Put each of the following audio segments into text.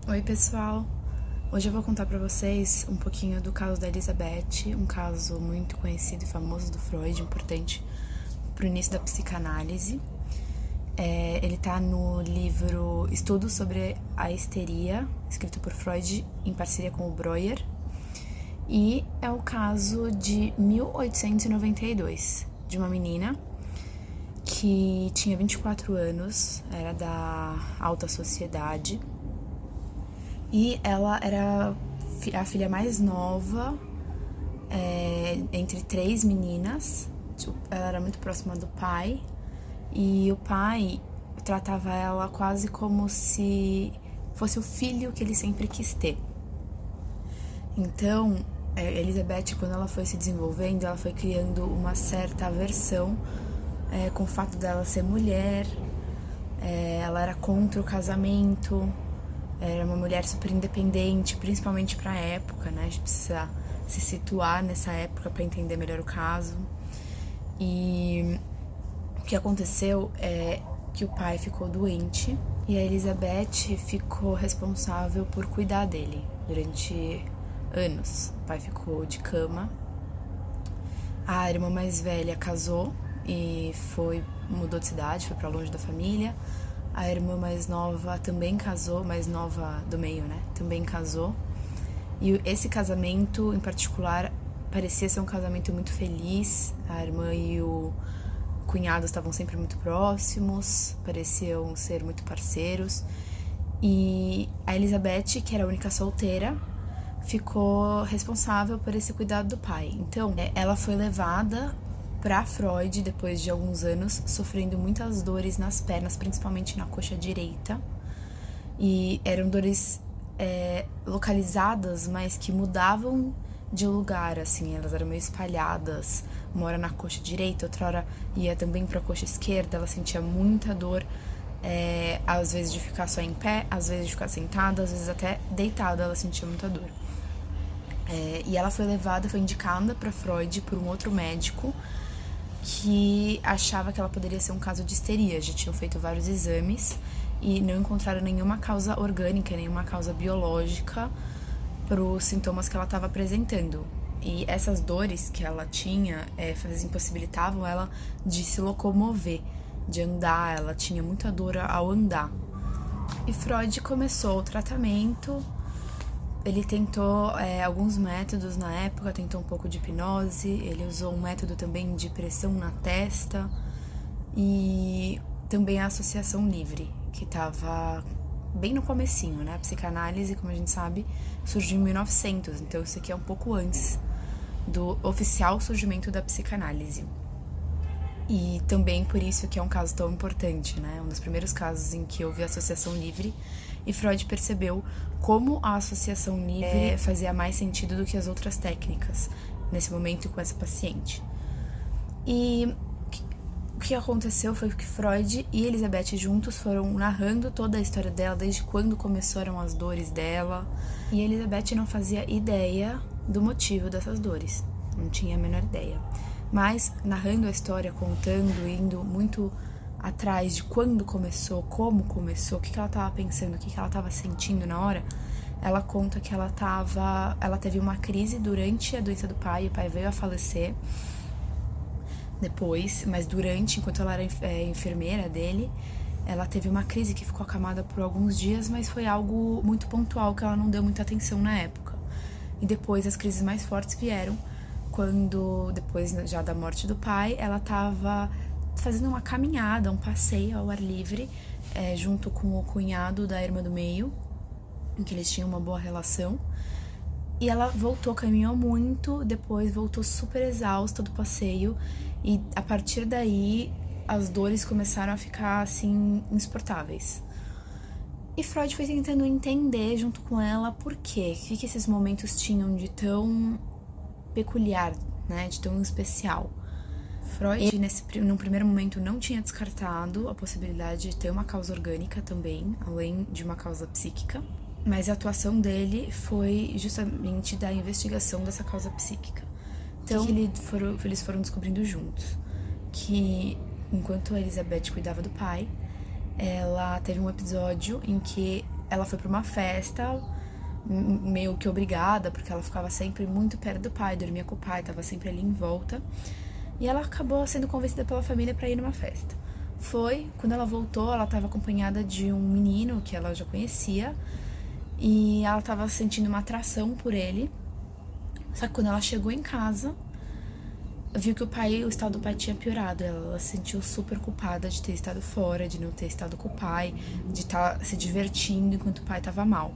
Oi, pessoal! Hoje eu vou contar pra vocês um pouquinho do caso da Elizabeth, um caso muito conhecido e famoso do Freud, importante pro início da psicanálise. Ele tá no livro Estudos sobre a Histeria, escrito por Freud em parceria com o Breuer, e é o caso de 1892, de uma menina que tinha 24 anos, era da alta sociedade, e ela era a filha mais nova entre 3 meninas. Ela era muito próxima do pai, e o pai tratava ela quase como se fosse o filho que ele sempre quis ter. Então, Elizabeth, quando ela foi se desenvolvendo, ela foi criando uma certa aversão com o fato dela ser mulher. Ela era contra o casamento, era uma mulher super independente, principalmente pra época, né? A gente precisa se situar nessa época pra entender melhor o caso. E o que aconteceu é que o pai ficou doente e a Elizabeth ficou responsável por cuidar dele durante anos. O pai ficou de cama. A irmã mais velha casou e mudou de cidade, foi pra longe da família. A irmã mais nova também casou, mais nova do meio, né? Também casou. E esse casamento, em particular, parecia ser um casamento muito feliz. A irmã e o cunhado estavam sempre muito próximos, pareciam ser muito parceiros. E a Elizabeth, que era a única solteira, ficou responsável por esse cuidado do pai. Então, ela foi levada para Freud depois de alguns anos, sofrendo muitas dores nas pernas, principalmente na coxa direita. E eram dores localizadas, mas que mudavam de lugar, assim, elas eram meio espalhadas. Uma hora na coxa direita, outra hora ia também para a coxa esquerda. Ela sentia muita dor, às vezes de ficar só em pé, às vezes de ficar sentada, às vezes até deitada ela sentia muita dor. E ela foi indicada para Freud por um outro médico que achava que ela poderia ser um caso de histeria. Já tinham feito vários exames e não encontraram nenhuma causa orgânica, nenhuma causa biológica para os sintomas que ela estava apresentando. E essas dores que ela tinha impossibilitavam ela de se locomover, de andar. Ela tinha muita dor ao andar. E Freud começou o tratamento. Ele tentou alguns métodos na época, tentou um pouco de hipnose, ele usou um método também de pressão na testa e também a associação livre, que estava bem no comecinho, né? A psicanálise, como a gente sabe, surgiu em 1900, então isso aqui é um pouco antes do oficial surgimento da psicanálise. E também por isso que é um caso tão importante, né? Um dos primeiros casos em que houve associação livre, e Freud percebeu como a associação livre fazia mais sentido do que as outras técnicas nesse momento com essa paciente. E o que aconteceu foi que Freud e Elizabeth juntos foram narrando toda a história dela, desde quando começaram as dores dela, e Elizabeth não fazia ideia do motivo dessas dores, não tinha a menor ideia. Mas, narrando a história, contando, indo muito atrás de quando começou, como começou, o que ela estava pensando, o que ela estava sentindo na hora, ela conta que ela teve uma crise durante a doença do pai. O pai veio a falecer depois, mas enquanto ela era enfermeira dele, ela teve uma crise que ficou acamada por alguns dias, mas foi algo muito pontual que ela não deu muita atenção na época. E depois as crises mais fortes vieram quando, depois já da morte do pai, ela estava fazendo uma caminhada, um passeio ao ar livre, junto com o cunhado da irmã do meio, em que eles tinham uma boa relação. E ela caminhou muito, depois voltou super exausta do passeio, e a partir daí as dores começaram a ficar, assim, insuportáveis. E Freud foi tentando entender junto com ela por quê, o que esses momentos tinham de tão peculiar, né, de tão especial. Freud, num primeiro momento, não tinha descartado a possibilidade de ter uma causa orgânica também, além de uma causa psíquica, mas a atuação dele foi justamente da investigação dessa causa psíquica. Então, eles foram descobrindo juntos que, enquanto a Elizabeth cuidava do pai, ela teve um episódio em que ela foi pra uma festa, meio que obrigada, porque ela ficava sempre muito perto do pai, dormia com o pai, tava sempre ali em volta. E ela acabou sendo convencida pela família para ir numa festa. Quando ela voltou, ela estava acompanhada de um menino que ela já conhecia, e ela estava sentindo uma atração por ele. Só que quando ela chegou em casa, viu que o estado do pai tinha piorado. Ela se sentiu super culpada de ter estado fora, de não ter estado com o pai, de estar se divertindo enquanto o pai estava mal.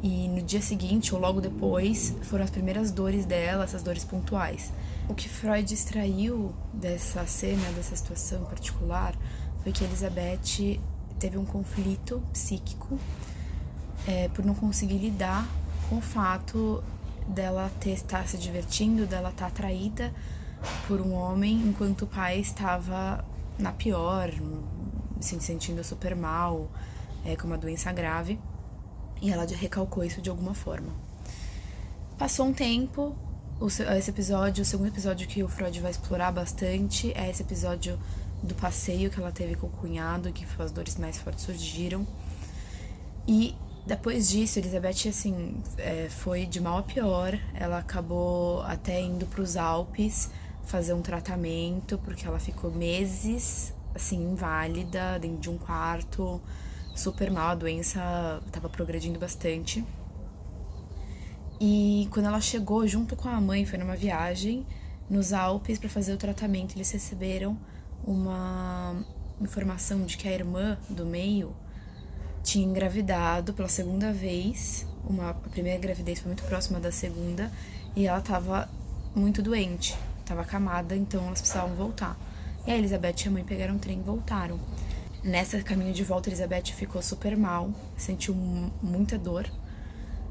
E no dia seguinte, ou logo depois, foram as primeiras dores dela, essas dores pontuais. O que Freud extraiu dessa cena, dessa situação particular, foi que Elizabeth teve um conflito psíquico por não conseguir lidar com o fato dela estar se divertindo, dela estar atraída por um homem, enquanto o pai estava na pior, se sentindo super mal, com uma doença grave, e ela recalcou isso de alguma forma. Passou um tempo, esse episódio, o segundo episódio que o Freud vai explorar bastante é esse episódio do passeio que ela teve com o cunhado, que as dores mais fortes surgiram. E depois disso, Elizabeth, assim, foi de mal a pior. Ela acabou até indo para os Alpes fazer um tratamento, porque ela ficou meses, assim, inválida, dentro de um quarto, super mal, a doença estava progredindo bastante. E quando ela chegou junto com a mãe, foi numa viagem nos Alpes para fazer o tratamento, eles receberam uma informação de que a irmã do meio tinha engravidado pela segunda vez. A primeira gravidez foi muito próxima da segunda, e ela estava muito doente, estava acamada, então elas precisavam voltar. E a Elizabeth e a mãe pegaram um trem e voltaram. Nesse caminho de volta, Elizabeth ficou super mal, sentiu muita dor.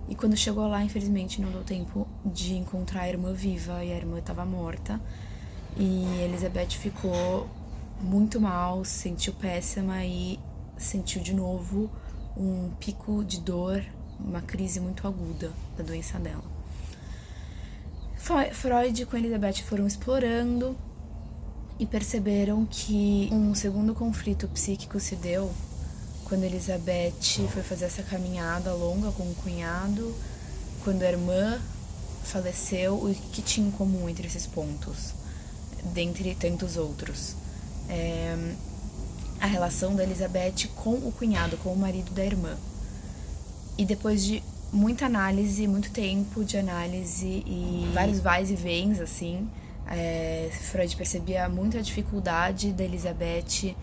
E quando chegou lá, infelizmente, não deu tempo de encontrar a irmã viva, e a irmã estava morta. E Elizabeth ficou muito mal, se sentiu péssima e sentiu de novo um pico de dor, uma crise muito aguda da doença dela. Freud com Elizabeth foram explorando e perceberam que um segundo conflito psíquico se deu quando Elizabeth foi fazer essa caminhada longa com o cunhado, quando a irmã faleceu. O que tinha em comum entre esses pontos, dentre tantos outros? A relação da Elizabeth com o cunhado, com o marido da irmã. E depois de muita análise, muito tempo de análise e vários vais e vens, assim, Freud percebia muita dificuldade da Elizabeth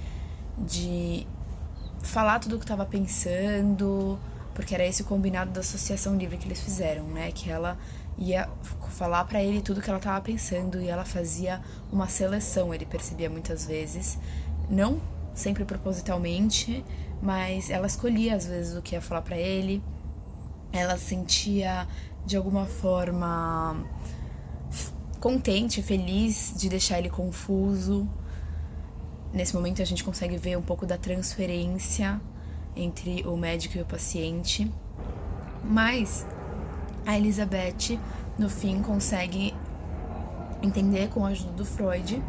de falar tudo o que estava pensando, porque era esse o combinado da associação livre que eles fizeram, né? Que ela ia falar para ele tudo o que ela estava pensando, e ela fazia uma seleção, ele percebia muitas vezes, não sempre propositalmente, mas ela escolhia às vezes o que ia falar para ele. Ela se sentia de alguma forma contente, feliz de deixar ele confuso. Nesse momento a gente consegue ver um pouco da transferência entre o médico e o paciente. Mas a Elizabeth, no fim, consegue entender, com a ajuda do Freud,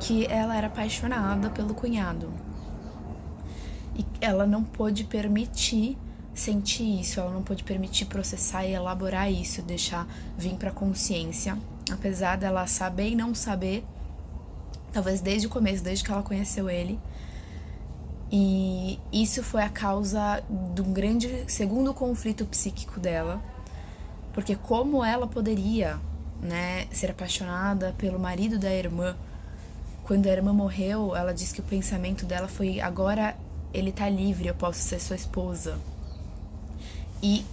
que ela era apaixonada pelo cunhado. E ela não pôde permitir sentir isso, ela não pôde permitir processar e elaborar isso, deixar vir pra consciência. Apesar dela saber e não saber, talvez desde o começo, desde que ela conheceu ele. E isso foi a causa de um grande segundo conflito psíquico dela, porque como ela poderia, né, ser apaixonada pelo marido da irmã? Quando a irmã morreu, ela disse que o pensamento dela foi: agora ele tá livre, eu posso ser sua esposa. E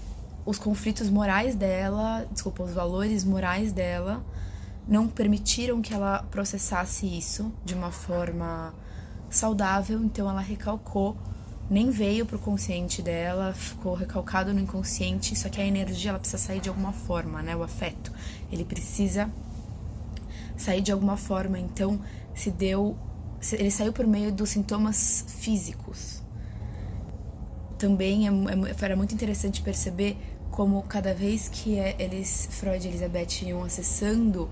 os conflitos morais dela, os valores morais dela não permitiram que ela processasse isso de uma forma saudável, então ela recalcou, nem veio pro consciente dela, ficou recalcado no inconsciente. Só que a energia, ela precisa sair de alguma forma, né? O afeto, ele precisa sair de alguma forma, então ele saiu por meio dos sintomas físicos. Também era muito interessante perceber como cada vez que Freud e Elizabeth iam acessando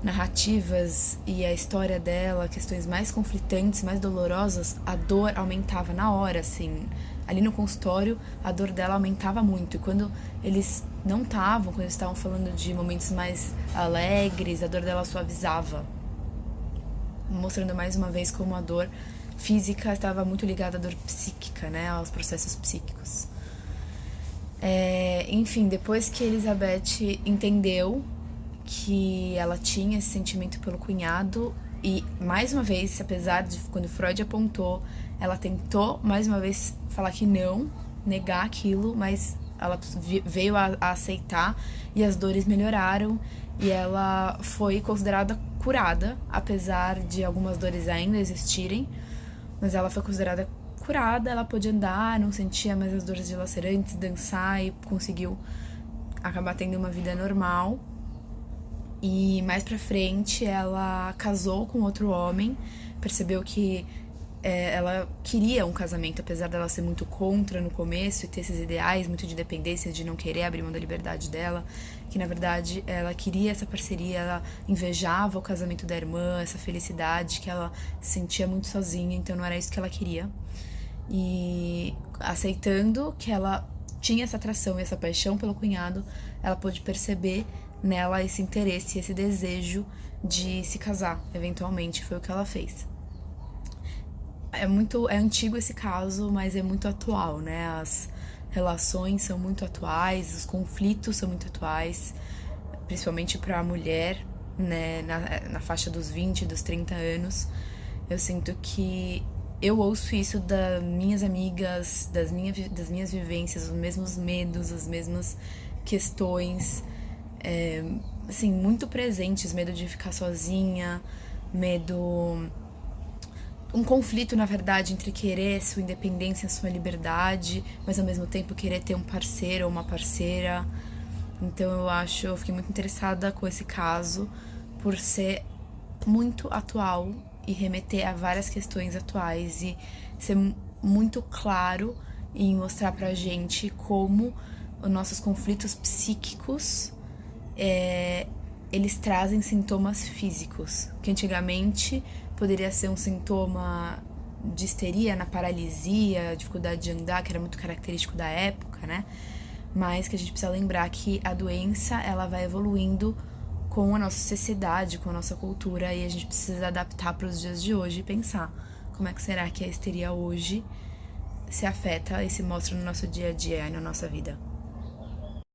narrativas e a história dela, questões mais conflitantes, mais dolorosas, a dor aumentava na hora, assim. ali no consultório a dor dela aumentava muito. E quando eles não estavam, quando eles estavam falando de momentos mais alegres, a dor dela suavizava, mostrando mais uma vez como a dor física estava muito ligada à dor psíquica, né, aos processos psíquicos. Enfim, depois que Elizabeth entendeu que ela tinha esse sentimento pelo cunhado, e mais uma vez, apesar de quando Freud apontou, ela tentou mais uma vez falar que não, negar aquilo, mas ela veio a aceitar e as dores melhoraram e ela foi considerada curada, apesar de algumas dores ainda existirem, mas ela foi considerada curada, ela pôde andar, não sentia mais as dores dilacerantes, dançar e conseguiu acabar tendo uma vida normal. E mais pra frente ela casou com outro homem, percebeu que ela queria um casamento, apesar dela ser muito contra no começo e ter esses ideais muito de dependência, de não querer abrir mão da liberdade dela, que na verdade ela queria essa parceria, ela invejava o casamento da irmã, essa felicidade que ela sentia muito sozinha, então não era isso que ela queria. E aceitando que ela tinha essa atração e essa paixão pelo cunhado, ela pôde perceber nela esse interesse, esse desejo de se casar, eventualmente, foi o que ela fez. É antigo esse caso, mas é muito atual, né? As relações são muito atuais, os conflitos são muito atuais, principalmente para a mulher, né? Na faixa dos 20, dos 30 anos. Eu sinto que eu ouço isso das minhas amigas, das minhas vivências, os mesmos medos, as mesmas questões, assim, muito presentes, medo de ficar sozinha, medo... Um conflito, na verdade, entre querer sua independência, sua liberdade, mas ao mesmo tempo querer ter um parceiro ou uma parceira. Então eu fiquei muito interessada com esse caso, por ser muito atual e remeter a várias questões atuais e ser muito claro em mostrar pra gente como os nossos conflitos psíquicos eles trazem sintomas físicos, que antigamente poderia ser um sintoma de histeria, na paralisia, dificuldade de andar, que era muito característico da época, né? Mas que a gente precisa lembrar que a doença, ela vai evoluindo com a nossa sociedade, com a nossa cultura, e a gente precisa adaptar para os dias de hoje e pensar como é que será que a histeria hoje se afeta e se mostra no nosso dia a dia e na nossa vida.